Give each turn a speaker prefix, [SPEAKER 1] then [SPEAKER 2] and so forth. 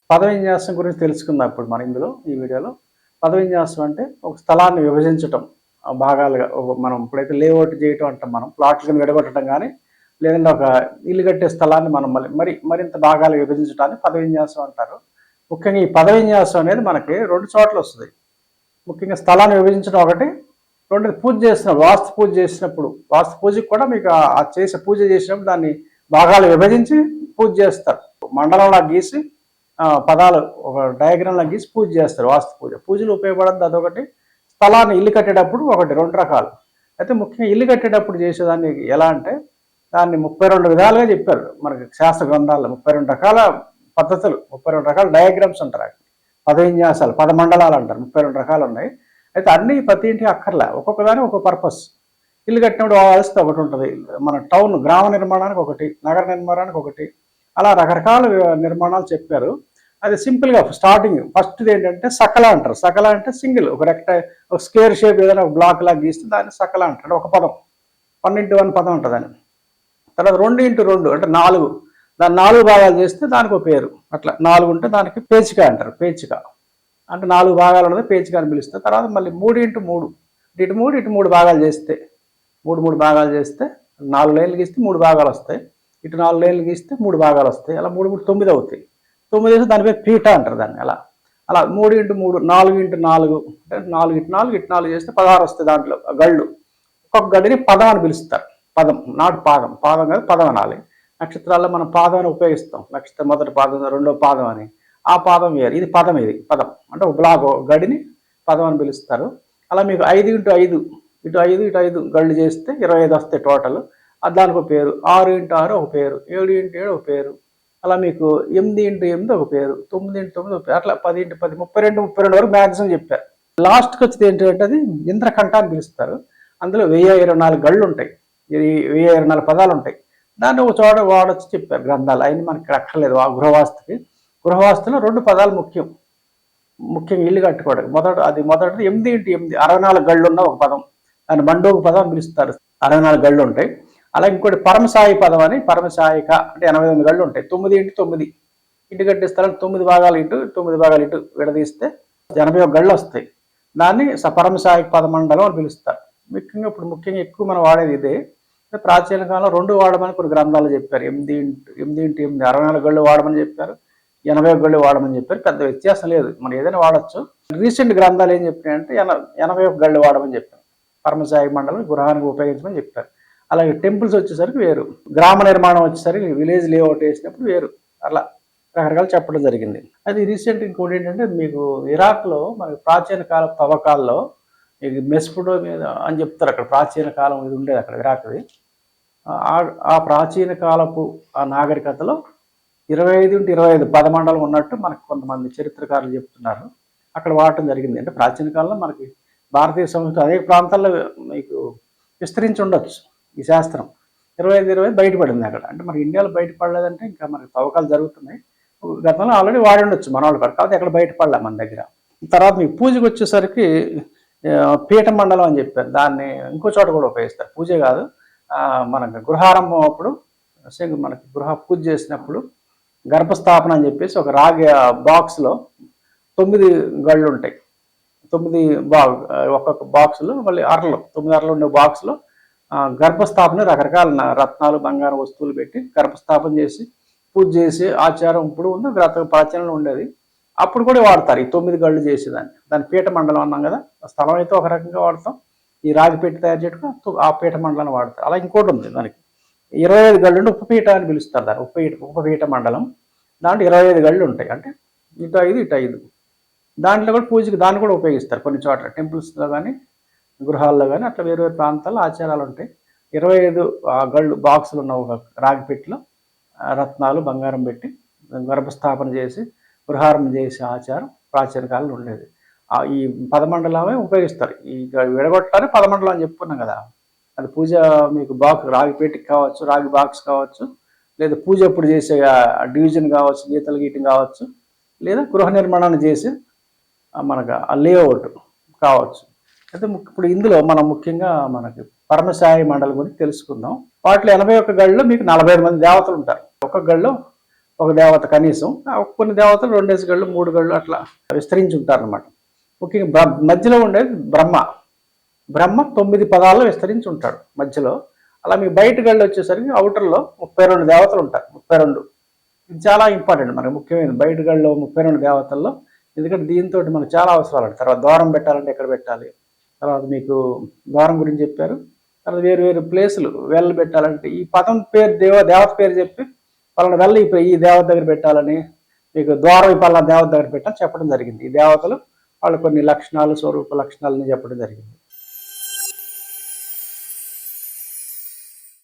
[SPEAKER 1] పదవిన్యాసం గురించి తెలుసుకుందాం ఇప్పుడు మనం ఈ వీడియోలో. పదవిన్యాసం అంటే ఒక స్థలాన్ని విభజించటం భాగాలుగా. మనం ఇప్పుడైతే లేఅవుట్ చేయటం అంటాం మనం. ప్లాట్ల కింద విడగొట్టడం గానీ, లేదంటే ఒక ఇల్లు కట్టే స్థలాన్ని మనం మరింత భాగాలు విభజించడాన్ని పదవిన్యాసం అంటారు. ముఖ్యంగా ఈ పదవిన్యాసం అనేది మనకి 2 చోట్ల వస్తది. ముఖ్యంగా స్థలాన్ని విభజించడం ఒకటి, రెండోది పూజ చేస్తున్నప్పుడు, వాస్తు పూజ చేసినప్పుడు. వాస్తు పూజకి కూడా మీకు పూజ చేసినప్పుడు దాన్ని భాగాలు విభజించి పూజ చేస్తారు. మండలంలా గీసి పదాలు ఒక డయాగ్రామ్లా గీసి పూజ చేస్తారు వాస్తు పూజ. పూజలు ఉపయోగపడద్దు అదొకటి. స్థలాన్ని ఇల్లు కట్టేటప్పుడు ఒకటి, 2 రకాలు. అయితే ముఖ్యంగా ఇల్లు కట్టేటప్పుడు చేసేదాన్ని ఎలా అంటే దాన్ని 32 విధాలుగా చెప్పారు మనకి శాస్త్ర గ్రంథాల్లో. 32 రకాల పద్ధతులు, 32 రకాల డయాగ్రామ్స్ అంటారు. పదవిన్యాసాలు, పదమండలాలు అంటారు. 32 రకాలు ఉన్నాయి. అయితే అన్ని ప్రతి ఇంటికి అక్కర్లే, ఒక్కొక్క దానికి ఒక్కొక్క పర్పస్. ఇల్లు కట్టినప్పుడు వాల్సి ఒకటి ఉంటుంది, మన టౌన్ గ్రామ నిర్మాణానికి ఒకటి, నగర నిర్మాణానికి ఒకటి, అలా రకరకాల నిర్మాణాలు చెప్పారు. అది సింపుల్గా స్టార్టింగ్ ఫస్ట్ది ఏంటంటే సకల అంటారు. సకల అంటే సింగిల్, ఒక స్క్వేర్ షేప్ ఏదైనా ఒక బ్లాక్ లాగా గీస్తే దాన్ని సకల అంటారు. ఒక పదం, 1x1 పదం ఉంటుంది అని. తర్వాత 2x2 అంటే 4, దాన్ని 4 భాగాలు చేస్తే దానికి ఒక పేరు. అట్లా 4 ఉంటే దానికి పేచిక అంటారు. పేచిక అంటే 4 భాగాలు ఉన్నది పేచిక అని పిలుస్తారు. తర్వాత మళ్ళీ 3x3, ఇటు 3 ఇటు 3 భాగాలు చేస్తే 3 భాగాలు చేస్తే 4 లైన్లు గీస్తే 3 భాగాలు వస్తాయి. ఇటు 4 లైన్లు గీస్తే 3 భాగాలు వస్తాయి. అలా 3 3 9 అవుతాయి. 9 వేస్తే దానిపై పీఠ అంటారు దాన్ని. అలా 3x3, 4x4 అంటే 4x4 ఇటు 4 చేస్తే 16 వస్తాయి. దాంట్లో గళ్ళు, ఒక్కొక్క గడిని పదం అని పిలుస్తారు. పదం, నాట్ పాదం. పాదం కాదు, పదం అనాలి. నక్షత్రాల్లో మనం పాదం అని ఉపయోగిస్తాం. నక్షత్రం మొదటి పాదం, రెండో పాదం అని. ఆ పాదం వేరు, ఇది పదం. ఇది పదం అంటే ఒక బ్లాక్ గడిని పదం అని పిలుస్తారు. అలా మీకు 5x5, ఇటు 5 ఇటు 5 గళ్ళు చేస్తే 25 వస్తాయి టోటల్. దానికి ఒక పేరు. 6x6 ఒక పేరు, 7x7 ఒక పేరు. అలా మీకు 8x8 ఒక పేరు, 9x9 ఒక పేరు, అట్లా 10x10, 32 వరకు మ్యాక్సిమం చెప్పారు. లాస్ట్కి వచ్చేది ఏంటంటే అది ఇంద్రకంఠ అని పిలుస్తారు. అందులో 1024 గళ్ళు ఉంటాయి, 1024 పదాలు ఉంటాయి. దాన్ని ఒక చోట వాడొచ్చి చెప్పారు గ్రంథాలు. అయినా మనకి ఇక్కడ అక్కర్లేదు. ఆ గృహవాస్తులో 2 పదాలు ముఖ్యంగా ఇల్లు కట్టుకోవడానికి. మొదటిది 8x8, 64 గళ్ళు ఉన్న ఒక పదం. దాన్ని మండోగు పదం అని పిలుస్తారు. 64 గళ్ళు ఉంటాయి. అలా ఇంకోటి పరమసాయి పదం అని, పరమసాయిక అంటే 89 గళ్ళు ఉంటాయి. 9x9 ఇంటి కట్టిస్తారని 9 భాగాలు ఇటు 9 భాగాలు ఇటు విడదీస్తే 81 గళ్ళు వస్తాయి. దాన్ని పరమసాయిక పదమండలం అని పిలుస్తారు. ముఖ్యంగా ఎక్కువ మనం వాడేది ఇదే. ప్రాచీన కాలంలో 2 వాడమని కొన్ని గ్రంథాలు చెప్పారు. 8x8 64 గళ్ళు వాడమని చెప్పారు, 80 గళ్ళు వాడమని చెప్పారు. పెద్ద వ్యత్యాసం లేదు, మనం ఏదైనా వాడచ్చు. రీసెంట్ గ్రంథాలు ఏం చెప్పినాయంటే 81 గళ్ళు వాడమని చెప్పారు. పరమసాయి మండలం గృహానికి ఉపయోగించమని చెప్పారు. అలాగే టెంపుల్స్ వచ్చేసరికి వేరు, గ్రామ నిర్మాణం వచ్చేసరికి విలేజ్ లేఅవుట్ వేసినప్పుడు వేరు. అలా రకరకాలు చెప్పడం జరిగింది. అది రీసెంట్. ఇంకోటి ఏంటంటే మీకు ఇరాక్లో మనకి ప్రాచీన కాల తవ్వకాల్లో ఇది మెస్పుడోమియా అని చెప్తారు. అక్కడ ప్రాచీన కాలం ఇది ఉండేది అక్కడ ఇరాక్ది. ఆ ప్రాచీన కాలపు ఆ నాగరికతలో 25x25 పదమండలం ఉన్నట్టు మనకు కొంతమంది చరిత్రకారులు చెప్తున్నారు. అక్కడ వాడటం జరిగింది. అంటే ప్రాచీన కాలంలో మనకి భారతీయ సంస్కృతి అనేక ప్రాంతాల్లో మీకు విస్తరించి ఉండొచ్చు ఈ శాస్త్రం. 25x25 బయటపడింది అక్కడ. అంటే మనకి ఇండియాలో బయటపడలేదంటే ఇంకా మనకి తవ్వకాలు జరుగుతున్నాయి. గతంలో ఆల్రెడీ వాడి ఉండొచ్చు మన వాళ్ళు, కాబట్టి ఎక్కడ బయటపడలే మన దగ్గర. తర్వాత మీకు పూజకు వచ్చేసరికి పీఠ మండలం అని చెప్పారు. దాన్ని ఇంకో చోట కూడా ఉపయోగిస్తారు. పూజే కాదు, మనకు గృహారంభం అప్పుడు మనకి గృహ పూజ చేసినప్పుడు గర్భస్థాపన అని చెప్పేసి ఒక రాగి బాక్స్లో 9 గళ్ళు ఉంటాయి. 9 ఒక్కొక్క బాక్సులో మళ్ళీ 9 అరలు ఉండే బాక్స్లో గర్భస్థాపన రకరకాల రత్నాలు, బంగారం వస్తువులు పెట్టి గర్భస్థాపన చేసి పూజ చేసి ఆచారం ఇప్పుడు ఉంది, ప్రాచీనంలో ఉండేది. అప్పుడు కూడా వాడతారు ఈ 9 గళ్ళు దాన్ని పీఠ మండలం అన్నాం కదా. స్థలం అయితే ఒక రకంగా వాడతాం, ఈ రాగి పెట్టి తయారు చేయడం ఆ పీఠ మండలాన్ని వాడతారు. అలా ఇంకోటి ఉంది దానికి 25 గళ్ళు ఉంటే ఉపపీఠ అని పిలుస్తారు దాన్ని. ఉపపీఠ మండలం. దాంట్లో 25 గళ్ళు ఉంటాయి. అంటే ఇటు 5 ఇటు 5. దాంట్లో కూడా పూజకి దాన్ని కూడా ఉపయోగిస్తారు కొన్ని చోట్ల, టెంపుల్స్లో కానీ గృహాల్లో కానీ. అట్లా వేరు వేరు ప్రాంతాల్లో ఆచారాలు ఉంటాయి. 25 గళ్ళు బాక్సులు ఉన్న ఒక రాగి పెట్టిలో రత్నాలు, బంగారం పెట్టి గర్భస్థాపన చేసి గృహారంభం చేసే ఆచారం ప్రాచీన కాలంలో ఉండేది. ఈ పదమండలమే ఉపయోగిస్తారు. ఈ విడగొట్టడానికి పదమండలం అని చెప్పుకున్నాం కదా. అది పూజ మీకు రాగి పెట్టికి కావచ్చు, రాగి బాక్స్ కావచ్చు, లేదా పూజ అప్పుడు చేసే డివిజన్ కావచ్చు, గీతలు గీయటం కావచ్చు, లేదా గృహ నిర్మాణాన్ని చేసి మనకు లేఅవుట్ కావచ్చు. అయితే ఇప్పుడు ఇందులో మనం ముఖ్యంగా మనకి పరమసాయి మండలం గురించి తెలుసుకుందాం. వాటిలో 81 గళ్ళలో మీకు 45 మంది దేవతలు ఉంటారు. ఒక గళ్ళలో ఒక దేవత కనీసం, కొన్ని దేవతలు 2 గళ్ళు 3 గళ్ళు అట్లా విస్తరించి ఉంటారనమాట. ముఖ్యంగా మధ్యలో ఉండేది బ్రహ్మ. బ్రహ్మ 9 పదాల్లో విస్తరించి ఉంటాడు మధ్యలో. అలా మీ బయట గళ్ళు వచ్చేసరికి అవుటర్లో 32 దేవతలు ఉంటారు. 32 ఇది చాలా ఇంపార్టెంట్, మనకి ముఖ్యమైనది బయట గళ్ళలో 32 దేవతల్లో. ఎందుకంటే దీంతో మనకు చాలా అవసరాలు ఉంటాయి. తర్వాత ద్వారం పెట్టాలంటే ఎక్కడ పెట్టాలి, తర్వాత మీకు ద్వారం గురించి చెప్పారు. తర్వాత వేరు వేరు ప్లేసులు వెల్ పెట్టాలంటే ఈ పదం పేరు దేవత పేరు చెప్పి వాళ్ళని వెళ్ళి ఈ దేవత దగ్గర పెట్టాలని, మీకు ద్వారం పలానా దేవత దగ్గర పెట్టాలని చెప్పడం జరిగింది. ఈ దేవతలు వాళ్ళు కొన్ని లక్షణాలు, స్వరూప లక్షణాలని చెప్పడం జరిగింది.